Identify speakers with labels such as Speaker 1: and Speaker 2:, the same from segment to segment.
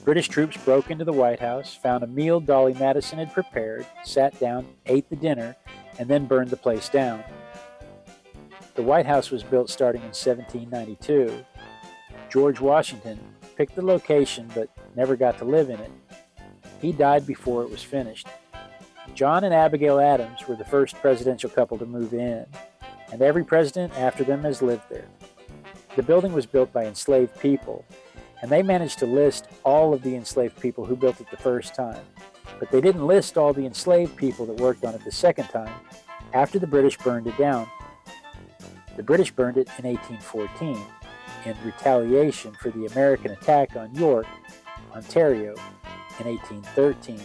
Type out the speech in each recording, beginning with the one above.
Speaker 1: British troops broke into the White House, found a meal Dolley Madison had prepared, sat down, ate the dinner, and then burned the place down. The White House was built starting in 1792. George Washington picked the location but never got to live in it. He died before it was finished. John and Abigail Adams were the first presidential couple to move in, and every president after them has lived there. The building was built by enslaved people, and they managed to list all of the enslaved people who built it the first time. But they didn't list all the enslaved people that worked on it the second time, after the British burned it down. The British burned it in 1814, in retaliation for the American attack on York, Ontario, in 1813.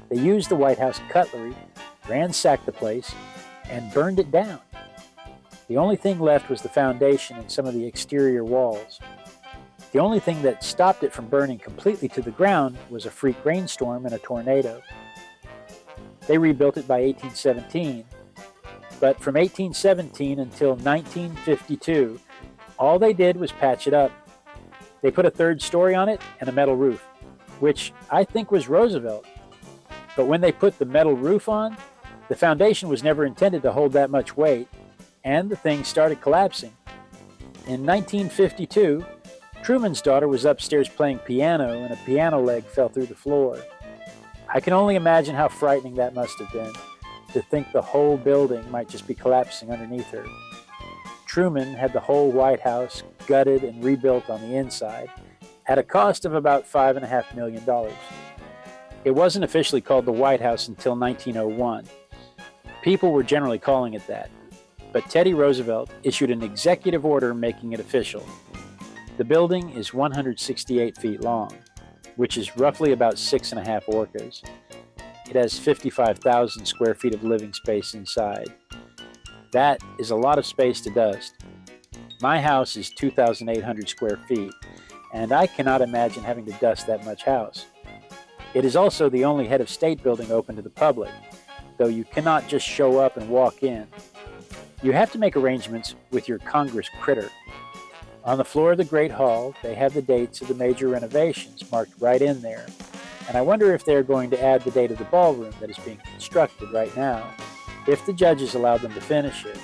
Speaker 1: They used the White House cutlery, ransacked the place, and burned it down. The only thing left was the foundation and some of the exterior walls. The only thing that stopped it from burning completely to the ground was a freak rainstorm and a tornado. They rebuilt it by 1817, but from 1817 until 1952, all they did was patch it up. They put a third story on it and a metal roof, which I think was Roosevelt. But when they put the metal roof on, the foundation was never intended to hold that much weight, and the thing started collapsing. In 1952, Truman's daughter was upstairs playing piano, and a piano leg fell through the floor. I can only imagine how frightening that must have been, to think the whole building might just be collapsing underneath her. Truman had the whole White House gutted and rebuilt on the inside, at a cost of about $5.5 million. It wasn't officially called the White House until 1901. People were generally calling it that, but Teddy Roosevelt issued an executive order making it official. The building is 168 feet long, which is roughly about 6.5 orcas. It has 55,000 square feet of living space inside. That is a lot of space to dust. My house is 2,800 square feet, and I cannot imagine having to dust that much house. It is also the only head of state building open to the public, though you cannot just show up and walk in. You have to make arrangements with your Congress critter. On the floor of the Great Hall, they have the dates of the major renovations marked right in there, and I wonder if they're going to add the date of the ballroom that is being constructed right now, if the judges allow them to finish it.